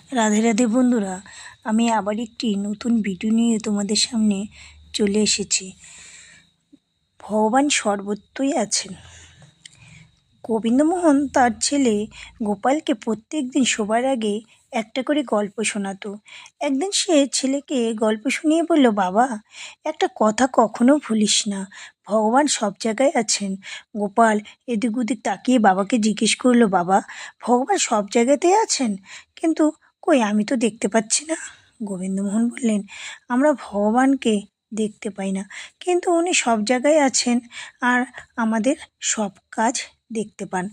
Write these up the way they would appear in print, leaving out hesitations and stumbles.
রাধে রাধে বন্ধুরা, আমি আবার একটি নতুন ভিডিও নিয়ে তোমাদের সামনে চলে এসেছি। ভগবান সর্বত্রই আছেন। গোবিন্দমোহন তার ছেলে গোপালকে প্রত্যেক দিন শোবার আগে একটা করে গল্প শোনাতো। একদিন সে ছেলেকে গল্প শুনিয়ে বলল, বাবা, একটা কথা কখনো ভুলিস না, ভগবান সব জায়গায় আছেন। গোপাল এদিক ওদিক তাকিয়ে বাবাকে জিজ্ঞেস করলো, বাবা, ভগবান সব জায়গাতেই আছেন, কিন্তু কই আমি তো দেখতে পাচ্ছি না। গোবিন্দমোহন বললেন, আমরা ভগবানকে দেখতে পাই না, কিন্তু উনি সব জায়গায় আছেন আর আমাদের সব কাজ দেখতে পান।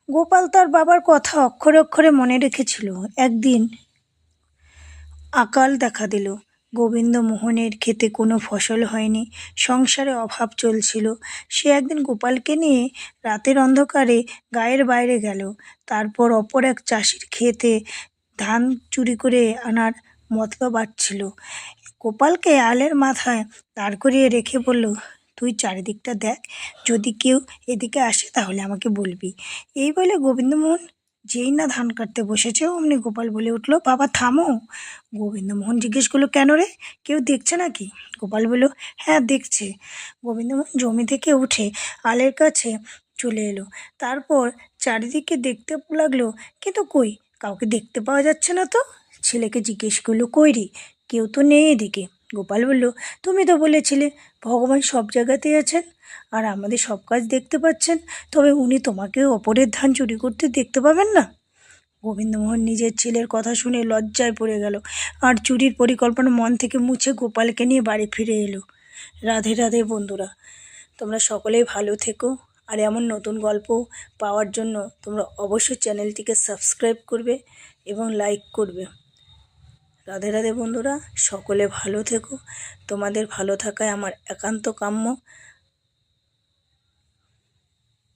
গোপাল তার বাবার কথা অক্ষরে অক্ষরে মনে রেখেছিল। একদিন আকাল দেখা দিল। গোবিন্দমোহনের ক্ষেতে কোনো ফসল হয়নি, সংসারে অভাব চলছিল। সে একদিন গোপালকে নিয়ে রাতের অন্ধকারে গায়ের বাইরে গেল। তারপর অপর এক চাষির ক্ষেতে ধান চুরি করে আনার মতলব ছিল। গোপালকে আলের মাথায় দাঁড় করিয়ে রেখে বলল, তুই চারিদিকটা দেখ, যদি কেউ এদিকে আসে তাহলে আমাকে বলবি। এই বলে গোবিন্দমোহন যেই না ধান কাটতে বসেছে, অমনি গোপাল বলে উঠল, বাবা থামো। গোবিন্দমোহন জিজ্ঞেস করলো, কেন রে, কেউ দেখছে নাকি? গোপাল বলল, হ্যাঁ দেখছে। গোবিন্দমোহন জমি থেকে উঠে আলের কাছে চলে এলো। তারপর চারিদিকে দেখতে লাগলো, কিন্তু কই কাউকে দেখতে পাওয়া যাচ্ছে না তো। ছেলেকে জিজ্ঞেস করলো, কই রে, কেউ তো নেই এদিকে। গোপাল বলল, তুমি তো বলেছিলে ভগবান সব জায়গাতেই আছেন আর আমাদের সব কাজ দেখতে পাচ্ছেন, তবে উনি তোমাকেও অপরের ধান চুরি করতে দেখতে পাবেন না? গোবিন্দমোহন নিজের ছেলের কথা শুনে লজ্জায় পড়ে গেল আর চুরির পরিকল্পনা মন থেকে মুছে গোপালকে নিয়ে বাড়ি ফিরে এলো। রাধে রাধে বন্ধুরা, তোমরা সকলেই ভালো থেকো। আর এমন নতুন গল্প পাওয়ার জন্য তোমরা অবশ্যই চ্যানেলটিকে সাবস্ক্রাইব করবে এবং লাইক করবে। রাধে রাধে বন্ধুরা, সকলে ভালো থেকো। তোমাদের ভালো থাকায় আমার একান্ত কাম্য।